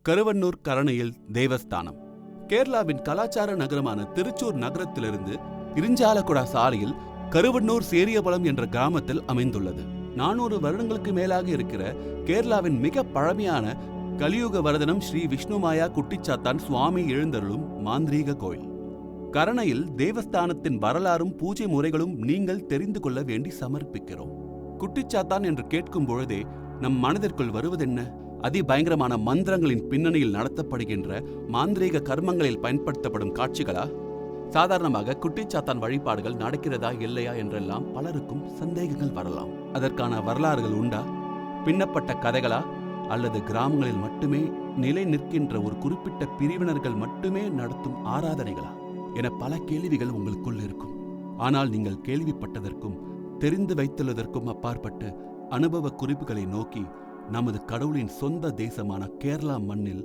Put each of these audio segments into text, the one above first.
கருவன்னூர் கரணையில் தேவஸ்தானம். கேரளாவின் கலாச்சார நகரமான திருச்சூர் நகரத்திலிருந்து இரிஞ்சாலக்குடா சாலையில் கருவன்னூர் சேரியபலம் என்ற கிராமத்தில் அமைந்துள்ளது. 400 வருடங்களுக்கு மேலாக இருக்கிற கேரளாவின் மிக பழமையான கலியுக வரதனம் ஸ்ரீ விஷ்ணுமாயா குட்டிச்சாத்தான் சுவாமி எழுந்தருளும் மாந்திரீக கோயில். கரணையில் தேவஸ்தானத்தின் வரலாறும் பூஜை முறைகளும் நீங்கள் தெரிந்து கொள்ள வேண்டி சமர்ப்பிக்கிறோம். குட்டிச்சாத்தான் என்று கேட்கும் பொழுதே நம் மனதிற்குள் வருவதென்ன? அதிபயங்கரமான மந்திரங்களின் பின்னணியில் நடத்தப்படுகின்ற மாந்திரீக கர்மங்களில் பயன்படுத்தப்படும் காட்சிகளா? சாதாரணமாக குட்டிச்சாத்தான் வழிபாடுகள் நடக்கிறதா இல்லையா என்றெல்லாம் பலருக்கும் சந்தேகங்கள் வரலாம். அதற்கான வரலாறுகள் உண்டா? பின்னப்பட்ட கதைகளா? அல்லது கிராமங்களில் மட்டுமே நிலை நிற்கின்ற ஒரு குறிப்பிட்ட பிரிவினர்கள் மட்டுமே நடத்தும் ஆராதனைகளா என பல கேள்விகள் உங்களுக்குள் இருக்கும். ஆனால் நீங்கள் கேள்விப்பட்டதற்கும் தெரிந்து வைத்துள்ளதற்கும் அப்பாற்பட்டு அனுபவ குறிப்புகளை நோக்கி நமது கடவுளின் சொந்த தேசமான கேரளா மண்ணில்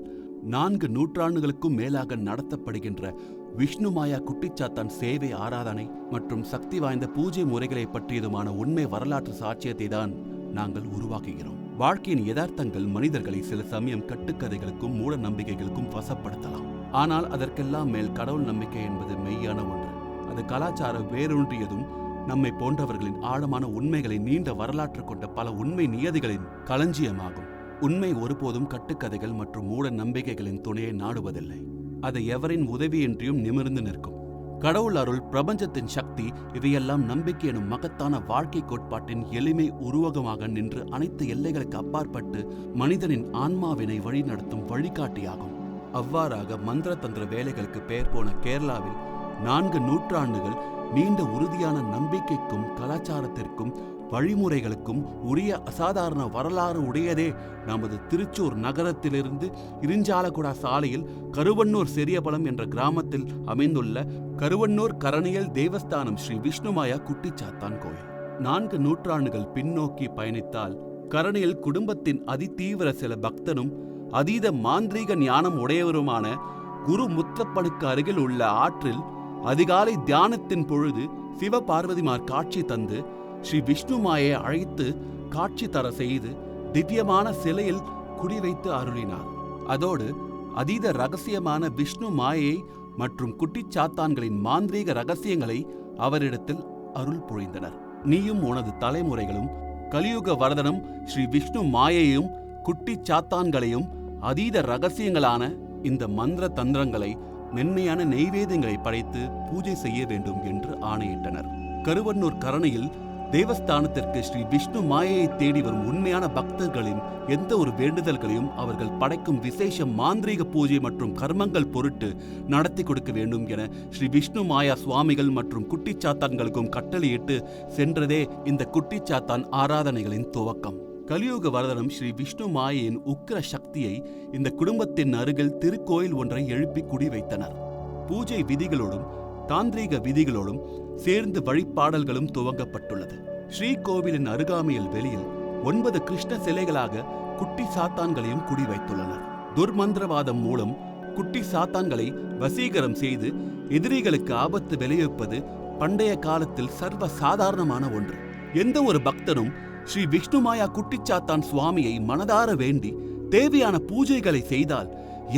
4 நூற்றாண்டுகளுக்கும் மேலாக நடத்தப்படுகின்ற விஷ்ணுமாயா குட்டிச்சாத்தான் சேவை ஆராதனை மற்றும் சக்தி வாய்ந்த பூஜை முறைகளை பற்றியதுமான உண்மை வரலாற்று சாட்சியத்தை தான் நாங்கள் உருவாக்குகிறோம். வாழ்க்கையின் யதார்த்தங்கள் மனிதர்களை சில சமயம் கட்டுக்கதைகளுக்கும் மூட நம்பிக்கைகளுக்கும் வசப்படுத்தலாம். ஆனால் அதற்கெல்லாம் மேல் கடவுள் நம்பிக்கை என்பது மெய்யான ஒன்று. அது கலாச்சார வேரூன்றியதும் நம்மை போன்றவர்களின் ஆழமான உண்மைகளை நீண்ட வரலாற்று கொண்ட பல உண்மை நியதிகளின் களஞ்சியமாகும். உண்மை ஒருபோதும் கட்டுக்கதைகள் மற்றும் மூட நம்பிக்கைகளின் துணையை நாடுவதில்லை. அது எவரின் உதவியின்றியும் நிமிர்ந்து நிற்கும். கடவுள் அருள், பிரபஞ்சத்தின் சக்தி, இவையெல்லாம் நம்பிக்கை எனும் மகத்தான வாழ்க்கை கோட்பாட்டின் எளிமை உருவகமாக நின்று அனைத்து எல்லைகளுக்கு அப்பாற்பட்டு மனிதனின் ஆன்மாவினை வழிநடத்தும் வழிகாட்டியாகும். அவ்வாறாக மந்திர தந்திர வேலைகளுக்கு பெயர் போன கேரளாவில் 4 நூற்றாண்டுகள் நீண்ட உறுதியான நம்பிக்கைக்கும் கலாச்சாரத்திற்கும் வழிமுறைகளுக்கும் உரிய அசாதாரண வரலாறு உடையதே நமது திருச்சூர் நகரத்திலிருந்து இரிஞ்சாலக்குடா சாலையில் கருவன்னூர் சேரியபலம் என்ற கிராமத்தில் அமைந்துள்ள கருவன்னூர் கரணையில் தேவஸ்தானம் ஸ்ரீ விஷ்ணுமாயா குட்டிச்சாத்தான் கோயில். 4 நூற்றாண்டுகள் பின்னோக்கி பயணித்தால் கரணையில் குடும்பத்தின் அதிதீவிர சில பக்தனும் அதீத மாந்திரீக ஞானம் உடையவருமான குரு முத்தப்பனுக்கு அருகில் உள்ள ஆற்றில் அதிகாலை தியானத்தின் பொழுது சிவபார்வதிமார் காட்சி தந்து ஸ்ரீ விஷ்ணுமாயை அழைத்து காட்சி தர செய்து திவ்யமான சிலையில் குடிவைத்து அருளினார். அதோடு அதீத ரகசியமான விஷ்ணு மாயை மற்றும் குட்டிச்சாத்தான்களின் மாந்திரீக ரகசியங்களை அவரிடத்தில் அருள் பொழிந்தனர். நீயும் உனது தலைமுறைகளும் கலியுக வரதனம் ஸ்ரீ விஷ்ணு மாயையும் குட்டிச்சாத்தான்களையும் அதீத ரகசியங்களான இந்த மந்திர தந்திரங்களை மென்மையான நெய்வேதங்களை படைத்து பூஜை செய்ய வேண்டும் என்று ஆணையிட்டனர். கருவன்னூர் கரணையில் தேவஸ்தானத்திற்கு ஸ்ரீ விஷ்ணு மாயையை தேடி வரும் உண்மையான பக்தர்களின் எந்த ஒரு வேண்டுதல்களையும் அவர்கள் படைக்கும் விசேஷ மாந்திரீக பூஜை மற்றும் கர்மங்கள் பொருட்டு நடத்தி கொடுக்க வேண்டும் என ஸ்ரீ விஷ்ணு மாயா சுவாமிகள் மற்றும் குட்டிச்சாத்தான்களுக்கும் கட்டளையிட்டு சென்றதே இந்த குட்டிச்சாத்தான் ஆராதனைகளின் துவக்கம். கலியுக வரதனம் ஸ்ரீ விஷ்ணு மாயையின் உக்கிர சக்தியை இந்த குடும்பத்தின் அருகில் திருக்கோயில் ஒன்றை எழுப்பி குடி வைத்தனர். பூஜை விதிகளோடும் தாந்திரீக விதிகளோடும் சேர்ந்து வழிபாடல்களும் துவங்கப்பட்டுள்ளது. ஸ்ரீ கோவிலின் அருகாமையில் வெளியில் 9 கிருஷ்ண சிலைகளாக குட்டி சாத்தான்களையும் குடி வைத்துள்ளனர். துர்மந்திரவாதம் மூலம் குட்டி சாத்தான்களை வசீகரம் செய்து எதிரிகளுக்கு ஆபத்து விளைவிப்பது பண்டைய காலத்தில் சர்வ சாதாரணமான ஒன்று. எந்த ஒரு பக்தனும் ஸ்ரீ விஷ்ணுமாயா குட்டிச்சாத்தான் சுவாமியை மனதார வேண்டி தேவையான பூஜைகளை செய்தால்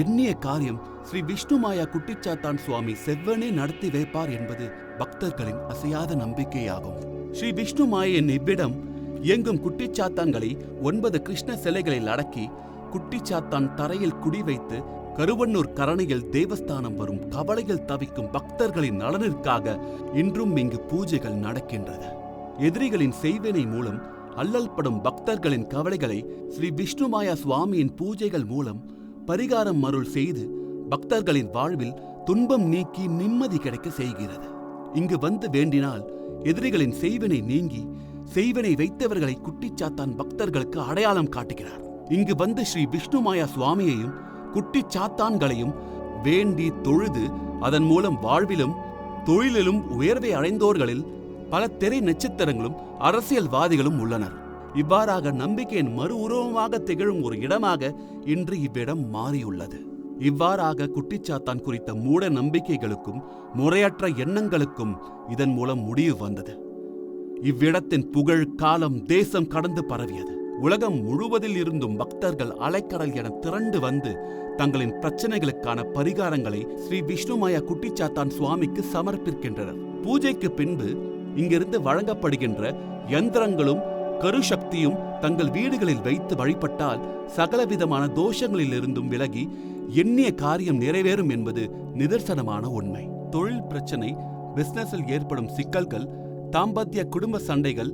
எண்ணிய காரியம் ஸ்ரீ விஷ்ணுமாயா குட்டிச்சாத்தான் சுவாமி செவ்வனே நடத்தி வைப்பார் என்பது பக்தர்களின் அசையாத நம்பிக்கையாகும். ஸ்ரீ விஷ்ணுமாயின் இவ்விடம் இயங்கும் குட்டிச்சாத்தான்களை 9 கிருஷ்ண சிலைகளில் அடக்கி குட்டிச்சாத்தான் தரையில் குடி வைத்து கருவன்னூர் கரணையில் தேவஸ்தானம் வரும் கவலைகள் தவிக்கும் பக்தர்களின் நலனிற்காக இன்றும் இங்கு பூஜைகள் நடக்கின்றது. எதிரிகளின் செய்வினை மூலம் அல்லல்படும் பக்தர்களின் கவலைகளை ஸ்ரீ விஷ்ணுமாயா சுவாமியின் பூஜைகள் மூலம் பரிகாரம் அருள் செய்து பக்தர்களின் வாழ்வில் துன்பம் நீக்கி நிம்மதி கிடைக்க செய்கிறது. இங்கு வந்து வேண்டினால் எதிரிகளின் செய்வினை நீங்கி செய்வினை வைத்தவர்களை குட்டிச்சாத்தான் பக்தர்களுக்கு அடையாளம் காட்டுகிறார். இங்கு வந்து ஸ்ரீ விஷ்ணுமாயா சுவாமியையும் குட்டிச்சாத்தான்களையும் வேண்டி தொழுது அதன் மூலம் வாழ்விலும் தொழிலிலும் உயர்வை அடைந்தோர்களில் பல திரை நட்சத்திரங்களும் அரசியல்வாதிகளும் உள்ளனர். இவ்வாறாக நம்பிக்கையின் மறு உருவமாக திகழும் ஒரு இடமாக இன்று இவ்விடம் மாறியுள்ளது. இவ்வாறாக குட்டிச்சாத்தான் குறித்த மூட நம்பிக்கைகளுக்கும் முறையற்ற எண்ணங்களுக்கும் இதன் மூலம் முடிவு வந்தது. இவ்விடத்தின் புகழ் காலம் தேசம் கடந்து பரவியது. உலகம் முழுவதில் இருந்தும் பக்தர்கள் அலைக்கடல் என திரண்டு வந்து தங்களின் பிரச்சனைகளுக்கான பரிகாரங்களை ஸ்ரீ விஷ்ணுமாயா குட்டிச்சாத்தான் சுவாமிக்கு சமர்ப்பிக்கின்றனர். பூஜைக்கு பின்பு இங்கிருந்து வழங்கப்படுகின்ற யந்திரங்களும் கருசக்தியும் தங்கள் வீடுகளில் வைத்து வழிபட்டால் சகலவிதமான தோஷங்களிலிருந்தும் விலகி எண்ணிய காரியம் நிறைவேறும் என்பது நிதர்சனமான உண்மை. தொழில் பிரச்சனை, பிசினஸில் ஏற்படும் சிக்கல்கள், தாம்பத்திய குடும்ப சண்டைகள்,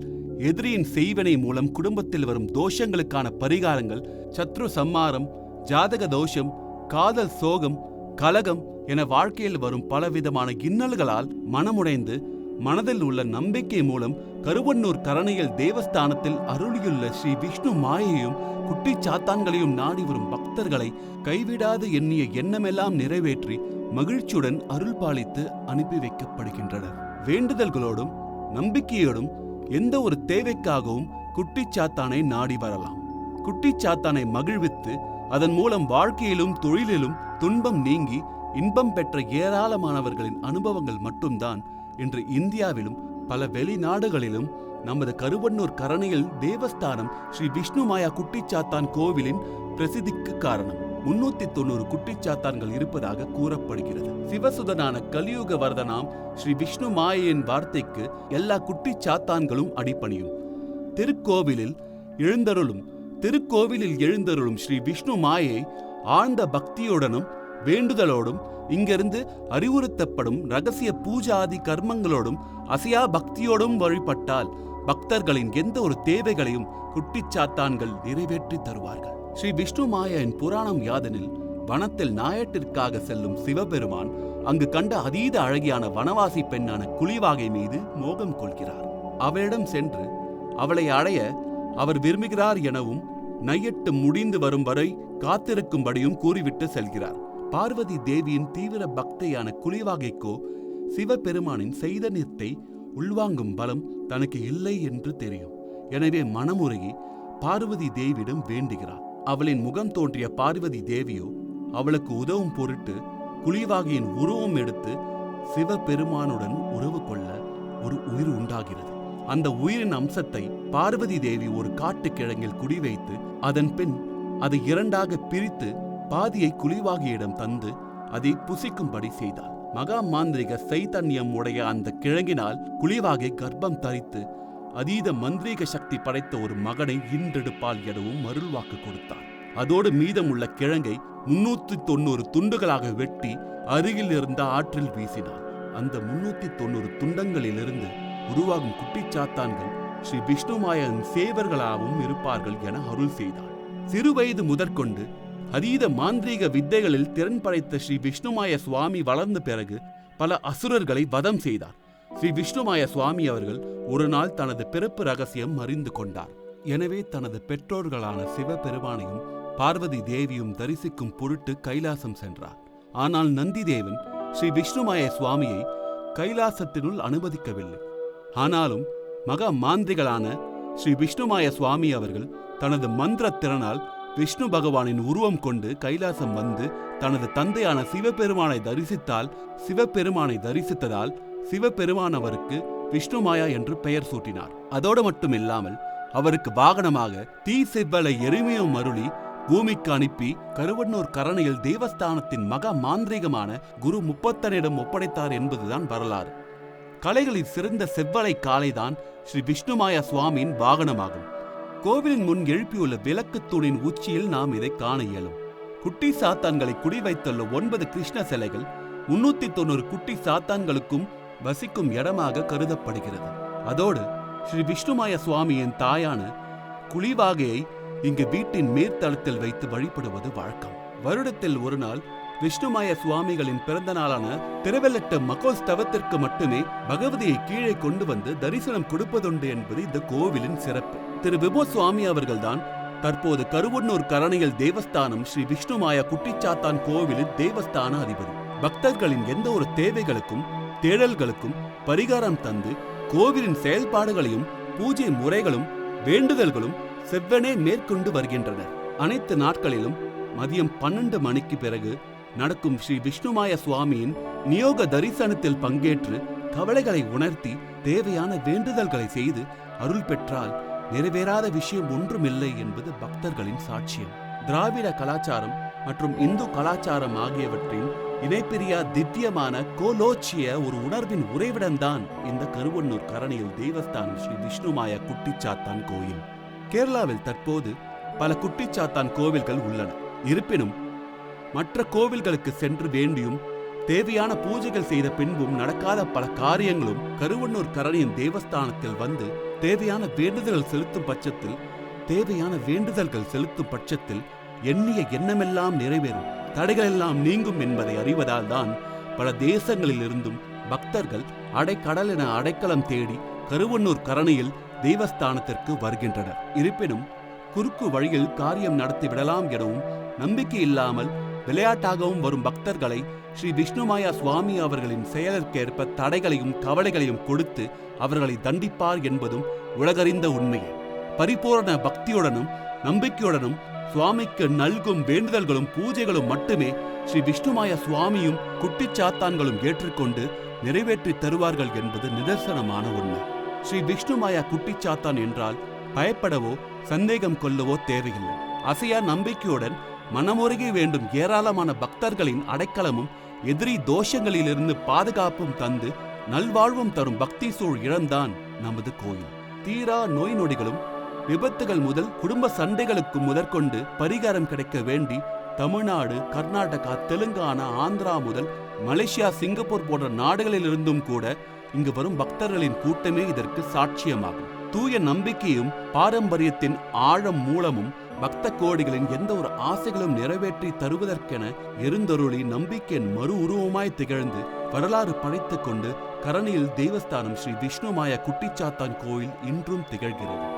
எதிரியின் செய்வினை மூலம் குடும்பத்தில் வரும் தோஷங்களுக்கான பரிகாரங்கள், சத்ரு சம்மாரம், ஜாதக தோஷம், காதல் சோகம், கலகம் என வாழ்க்கையில் வரும் பலவிதமான இன்னல்களால் மனமுடைந்து மனதில் உள்ள நம்பிக்கை மூலம் கருவண்ணூர் கரணையில் தேவஸ்தானத்தில் அருளியுள்ள ஸ்ரீ விஷ்ணு மாயையும் குட்டிச்சாத்தான்களையும் நாடி வரும் பக்தர்களை கைவிடாது எண்ணிய எண்ணமெல்லாம் நிறைவேற்றி மகிழ்ச்சியுடன் அருள் பாலித்து அனுப்பி வைக்கப்படுகின்றனர். வேண்டுதல்களோடும் நம்பிக்கையோடும் எந்த ஒரு தேவைக்காகவும் குட்டிச்சாத்தானை நாடி வரலாம். குட்டிச்சாத்தானை மகிழ்வித்து அதன் மூலம் வாழ்க்கையிலும் தொழிலிலும் துன்பம் நீங்கி இன்பம் பெற்ற ஏராளமானவர்களின் அனுபவங்கள் மட்டும்தான் இன்று இந்தியாவிலும் பல வெளிநாடுகளிலும் நமது கருவண்ணூர் கரணையில் தேவஸ்தானம் ஸ்ரீ விஷ்ணுமாயா குட்டிச்சாத்தான் கோவிலின் பிரசித்திக்கு காரணம். 390 குட்டிச்சாத்தான்கள் இருப்பதாக கூறப்படுகிறது. சிவசுதனான கலியுக வரதனாம் ஸ்ரீ விஷ்ணு மாயையின் வார்த்தைக்கு எல்லா குட்டிச்சாத்தான்களும் அடிபணியும். திருக்கோவிலில் எழுந்தருளும் ஸ்ரீ விஷ்ணு மாயை ஆழ்ந்த பக்தியுடனும் வேண்டுதலோடும் இங்கிருந்து அறிவுறுத்தப்படும் ரகசிய பூஜாதி கர்மங்களோடும் அசையா பக்தியோடும் வழிபட்டால் பக்தர்களின் எந்த ஒரு தேவைகளையும் குட்டிச்சாத்தான்கள் நிறைவேற்றி தருவார்கள். ஸ்ரீ விஷ்ணு மாயாவின் புராணம் யாதெனில், வனத்தில் நாயட்டிற்காக செல்லும் சிவபெருமான் அங்கு கண்ட அதீத அழகியான வனவாசி பெண்ணான குளிவாகை மீது மோகம் கொள்கிறார். அவளிடம் சென்று அவளை அடைய அவர் விரும்புகிறார் எனவும் நையட்டு முடிந்து வரும் வரை காத்திருக்கும்படியும் கூறிவிட்டு செல்கிறார். பார்வதி தேவியின் தீவிர பக்தையான குளிவாகைக்கோ சிவபெருமானின் சைதன்யத்தை உள்வாங்கும் பலம் தனக்கு இல்லை என்று தெரியும். எனவே மனமுருகி பார்வதி தேவியிடம் வேண்டுகிறார். அவளின் முகம் தோன்றிய பார்வதி தேவியோ அவளுக்கு உதவும் பொருட்டு குளிவாகையின் உருவம் எடுத்து சிவபெருமானுடன் உறவு கொள்ள ஒரு உயிர் உண்டாகிறது. அந்த உயிரின் அம்சத்தை பார்வதி தேவி ஒரு காட்டுக்கிழங்கில் குடிவைத்து அதன் பின் அதை இரண்டாக பிரித்து பாதியை குளிவாகியிடம் தந்து அதை புசிக்கும்படி செய்தாள். மகா மாந்திரிக சைதன்யம் உடைய அந்த கிழங்கினால் குளிவாகை கர்ப்பம் தரித்து அதீத மந்திரீக சக்தி படைத்த ஒரு மகனை ஈன்றெடுப்பால் எனவும் அருள்வாக்கு கொடுத்தார். அதோடு மீதமுள்ள கிழங்கை 390 துண்டுகளாக வெட்டி அருகில் இருந்த ஆற்றில் வீசினார். அந்த 390 துண்டங்களிலிருந்து உருவாகும் குட்டிச்சாத்தான்கள் ஸ்ரீ விஷ்ணுமாயின் சேவர்களாகவும் இருப்பார்கள் என அருள் செய்தார். சிறுவயது முதற்கொண்டு அதீத மாந்திரீக வித்தைகளில் திறன் படைத்த ஸ்ரீ விஷ்ணுமாய சுவாமி வளர்ந்த பிறகு பல அசுரர்களை வதம் செய்தார். ஸ்ரீ விஷ்ணுமாய சுவாமி அவர்கள் ஒரு நாள் தனது பிறப்பு ரகசியம் அறிந்து கொண்டார். எனவே தனது பெற்றோர்களான சிவபெருமானையும் பார்வதி தேவியும் தரிசிக்கும் பொருட்டு கைலாசம் சென்றார். ஆனால் நந்திதேவன் ஸ்ரீ விஷ்ணுமாய சுவாமியை கைலாசத்தினுள் அனுமதிக்கவில்லை. ஆனாலும் மகா மாந்திரிகளான ஸ்ரீ விஷ்ணுமாய சுவாமி அவர்கள் தனது மந்திர திறனால் விஷ்ணு பகவானின் உருவம் கொண்டு கைலாசம் வந்து தனது தந்தையான சிவபெருமானை தரிசித்ததால் சிவபெருமான் அவருக்கு விஷ்ணுமாயா என்று பெயர் சூட்டினார். அதோடு மட்டுமில்லாமல் அவருக்கு வாகனமாக தீ செவ்வலை எருமையும் அருளி பூமிக்கு அனுப்பி கருவண்ணூர் கரணையில் தேவஸ்தானத்தின் மகா மாந்திரிகமான குரு முப்பத்தனிடம் ஒப்படைத்தார் என்பதுதான் வரலாறு. கலைகளில் சிறந்த செவ்வலை காளைதான் ஸ்ரீ விஷ்ணுமாயா சுவாமியின் வாகனமாகும். கோவிலின் முன் எழுப்பியுள்ள விளக்கு தூணின் உச்சியில் நாம் இதை காண இயலும். குட்டி சாத்தான்களை குடிவைத்துள்ள 9 கிருஷ்ண சிலைகள் 390 குட்டி சாத்தான்களுக்கும் வசிக்கும் இடமாக கருதப்படுகிறது. அதோடு ஸ்ரீ விஷ்ணுமாய சுவாமியின் தாயான குளிவாகையை இங்கு வீட்டின் மேற்தளத்தில் வைத்து வழிபடுவது வழக்கம். வருடத்தில் ஒரு நாள் விஷ்ணுமாய சுவாமிகளின் பிறந்த நாளான திருவெல்லட்ட மகோத்சவத்திற்கு மட்டுமே பகவதியை கீழே கொண்டு வந்து தரிசனம் கொடுப்பதுண்டு என்பது இந்த கோவிலின் சிறப்பு. திரு விபோ சுவாமி அவர்கள்தான் தற்போது கருவண்ணூர் கரணையில் தேவஸ்தானம் ஸ்ரீ விஷ்ணுமாயா குட்டிச்சாத்தான் கோவிலின் தேவஸ்தான அதிபதி. பக்தர்களின் எந்த ஒரு தேவைகளுக்கும் தேடல்களுக்கும் பரிகாரம் தந்து கோவிலின் செயல்பாடுகளையும் பூஜை முறைகளும் வேண்டுதல்களும் செவ்வனே மேற்கொண்டு வருகின்றனர். அனைத்து நாட்களிலும் மதியம் 12 மணிக்கு பிறகு நடக்கும் ஸ்ரீ விஷ்ணுமாய சுவாமியின் நியோக தரிசனத்தில் பங்கேற்று கவலைகளை உணர்த்தி தேவையான வேண்டுதல்களை செய்து அருள் பெற்றால் நிறைவேறாத விஷயம் ஒன்றுமில்லை என்பது பக்தர்களின் சாட்சியம். திராவிட கலாச்சாரம் மற்றும் இந்து கலாச்சாரம் ஆகியவற்றின் இணைப்பிரியா திவ்யமான கோலோச்சிய ஒரு உணர்வின் உறைவிடம்தான் இந்த கருவண்ணூர் கரணியில் தேவஸ்தானம் ஸ்ரீ விஷ்ணுமாயா குட்டிச்சாத்தான் கோயில். கேரளாவில் தற்போது பல குட்டிச்சாத்தான் கோவில்கள் உள்ளன. இருப்பினும் மற்ற கோவில்களுக்கு சென்று வேண்டியும் தேவையான பூஜைகள் செய்த பின்பும் நடக்காத பல காரியங்களும் கருவண்ணூர் கரணியின் தேவஸ்தானத்தில் வந்து தேவையான வேண்டுதல்கள் செலுத்தும் பட்சத்தில் எண்ணிய எண்ணமெல்லாம் நிறைவேறும், தடைகள் எல்லாம் நீங்கும் என்பதை அறிவதால் தான் பல தேசங்களில் இருந்தும் பக்தர்கள் அடைக்கடல் என அடைக்கலம் தேடி கருவண்ணூர் கரணியில் தேவஸ்தானத்திற்கு வருகின்றனர். இருப்பினும் குறுக்கு வழியில் காரியம் நடத்தி விடலாம் எனவும் நம்பிக்கை இல்லாமல் விளையாட்டாகவும் வரும் பக்தர்களை ஸ்ரீ விஷ்ணுமாயா சுவாமி அவர்களின் செயலுக்கேற்ப தடைகளையும் கவலைகளையும் கொடுத்து அவர்களை தண்டிப்பார் என்பதும் உலகறிந்த உண்மையே. பரிபூரண பக்தியுடனும் நம்பிக்கையுடனும் சுவாமிக்கு நல்கும் வேண்டுதல்களும் பூஜைகளும் மட்டுமே ஸ்ரீ விஷ்ணுமாயா சுவாமியும் குட்டிச்சாத்தான்களும் ஏற்றுக்கொண்டு நிறைவேற்றி தருவார்கள் என்பது நிதர்சனமான உண்மை. ஸ்ரீ விஷ்ணுமாயா குட்டிச்சாத்தான் என்றால் பயப்படவோ சந்தேகம் கொள்ளவோ தேவையில்லை. அசையா நம்பிக்கையுடன் மனமுருகி வேண்டும் ஏராளமான பக்தர்களின் அடைக்கலமும் எதிரி தோஷங்களிலிருந்து பாதுகாப்பும் தந்து நல்வாழ்வும் தரும் பக்தி சூழ் இடம்தான் நமது கோயில். தீரா நோய் நொடிகளும் விபத்துகள் முதல் குடும்ப சண்டைகளுக்கு முதற்கொண்டு பரிகாரம் கிடைக்க வேண்டி தமிழ்நாடு, கர்நாடகா, தெலுங்கானா, ஆந்திரா முதல் மலேசியா, சிங்கப்பூர் போன்ற நாடுகளிலிருந்தும் கூட இங்கு வரும் பக்தர்களின் கூட்டமே இதற்கு சாட்சியமாகும். தூய நம்பிக்கையும் பாரம்பரியத்தின் ஆழம் மூலமும் பக்த கோடிகளின் எந்த ஒரு ஆசைகளும் நிறைவேற்றி தருவதற்கென எருந்தருளி நம்பிக்கையின் மறு உருவமாய் திகழ்ந்து வரலாறு படைத்துக் கொண்டு கரணியில் தேவஸ்தானம் ஸ்ரீ விஷ்ணுமாயா குட்டிச்சாத்தான் கோயில் இன்றும் திகழ்கிறது.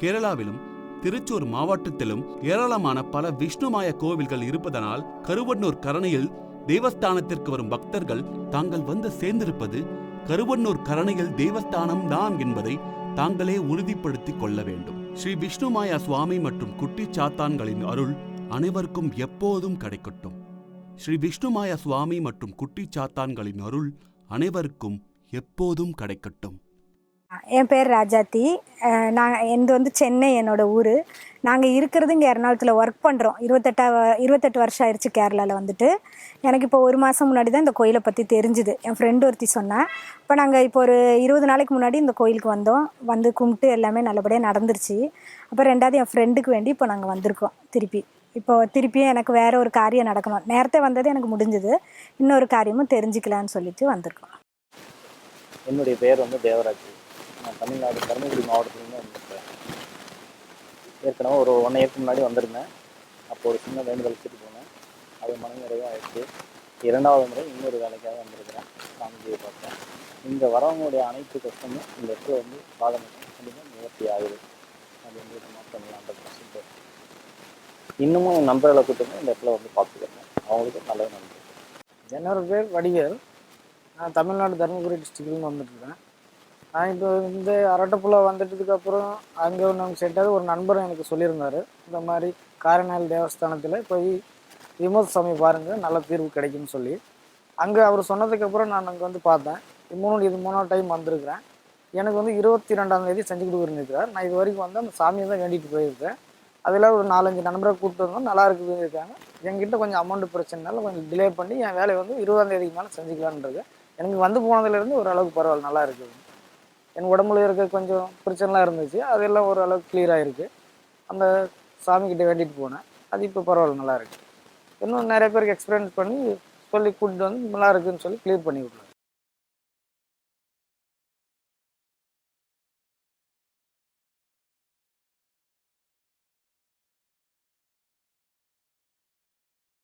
கேரளாவிலும் திருச்சூர் மாவட்டத்திலும் ஏராளமான பல விஷ்ணுமாய கோவில்கள் இருப்பதனால் கருவண்ணூர் கரணையில் தேவஸ்தானத்திற்கு வரும் பக்தர்கள் தாங்கள் வந்து சேர்ந்திருப்பது கருவண்ணூர் கரணையில் தேவஸ்தானம் தான் என்பதை தாங்களே உறுதிப்படுத்திக் கொள்ள வேண்டும். ஸ்ரீ விஷ்ணுமாயா சுவாமி மற்றும் குட்டி சாத்தான்களின் அருள் அனைவருக்கும் எப்போதும் கிடைக்கட்டும். ஸ்ரீ விஷ்ணுமாயா சுவாமி மற்றும் குட்டி சாத்தான்களின் அருள் அனைவருக்கும் எப்போதும் கிடைக்கட்டும். என் பேர் ராஜாத்தி. நான் வந்து சென்னை என்னோடய ஊர். நாங்கள் இருக்கிறது இங்கே எர்ணாகுளத்தில் ஒர்க் பண்ணுறோம். 28 வருஷம் ஆயிடுச்சு கேரளாவில் வந்துட்டு. எனக்கு இப்போ 1 மாதம் முன்னாடி தான் இந்த கோயிலை பற்றி தெரிஞ்சுது. என் ஃப்ரெண்டு ஒருத்தி சொன்னேன். இப்போ நாங்கள் இப்போ ஒரு 20 நாளைக்கு முன்னாடி இந்த கோயிலுக்கு வந்தோம். வந்து கும்பிட்டு எல்லாமே நல்லபடியாக நடந்துருச்சு. அப்போ 2வது என் ஃப்ரெண்டுக்கு வேண்டி இப்போ நாங்கள் வந்திருக்கோம் திருப்பி. திருப்பியும் எனக்கு வேறு ஒரு காரியம் நடக்கணும். நேரத்தை வந்தது எனக்கு முடிஞ்சுது. இன்னொரு காரியமும் தெரிஞ்சுக்கலான்னு சொல்லிட்டு வந்திருக்கோம். என்னுடைய பெயர் தேவராஜ். நான் தமிழ்நாடு தருமபுரி மாவட்டத்துலேருந்து வந்திருக்கேன். ஏற்கனவே ஒரு 1 இயருக்கு முன்னாடி வந்திருந்தேன். அப்போ ஒரு சின்ன வேண்டுதல் வச்சுட்டு போனேன். அது மனநிறைவாக ஆயிடுச்சு. 2வது முறை இன்னொரு வேலைக்காக வந்திருக்கிறேன். சாமிஜியை பார்த்தேன். இங்கே வரவங்களுடைய அனைத்து கஷ்டமும் இந்த இடத்துல பாதம் கண்டிப்பாக நிவர்த்தி ஆகுது. அது மாற்றம் 100%. இன்னமும் என் நண்பர்களை கூட்டமே இந்த இடத்துல பார்த்துக்கிறேன். அவங்களுக்கு நல்ல நன்றி. என்னோட பேர் வடிவேல். நான் தமிழ்நாடு தருமபுரி டிஸ்ட்ரிக்ட்லேருந்து வந்துட்டுருக்கேன். நான் இப்போ அரட்டப்புள்ள வந்துட்டதுக்கப்புறம் அங்கே நமக்கு செட்டாக ஒரு நண்பர் எனக்கு சொல்லியிருந்தார். இந்த மாதிரி காரைநேல் தேவஸ்தானத்தில் போய் விமோத் சாமி பாருங்கள், நல்ல தீர்வு கிடைக்குன்னு சொல்லி. அங்கே அவர் சொன்னதுக்கப்புறம் நான் அங்கே பார்த்தேன். இது 3வது டைம் வந்திருக்கிறேன். எனக்கு 22ஆம் தேதி செஞ்சு கொடுக்குறேன்னு. நான் இது வரைக்கும் அந்த சாமியை தான் வேண்டிட்டு போயிருக்கேன். அதில் ஒரு 4-5 நண்பரை கூப்பிட்டு வந்தோம். நல்லா இருக்குதுன்னு இருக்காங்க. என்கிட்ட கொஞ்சம் அமௌண்ட் பிரச்சனைனால கொஞ்சம் டிலே பண்ணி என் வேலையை 20ஆம் தேதிக்கு மேலே செஞ்சுக்கலான்றது. எனக்கு போனதுலேருந்து ஓரளவுக்கு பரவாயில்ல, நல்லா இருக்குது. என் உடம்புல இருக்க கொஞ்சம் பிரச்சனைலாம் இருந்துச்சு, அதெல்லாம் ஓரளவுக்கு கிளியராக இருக்குது. அந்த சாமிக்கிட்ட வேண்டிட்டு போனேன். அது இப்போ பரவாயில்ல, நல்லா இருக்குது. இன்னும் நிறைய பேருக்கு எக்ஸ்பீரியன்ஸ் பண்ணி சொல்லி கூட்டிட்டு நல்லா இருக்குதுன்னு சொல்லி கிளியர் பண்ணி விட்ருவேன்.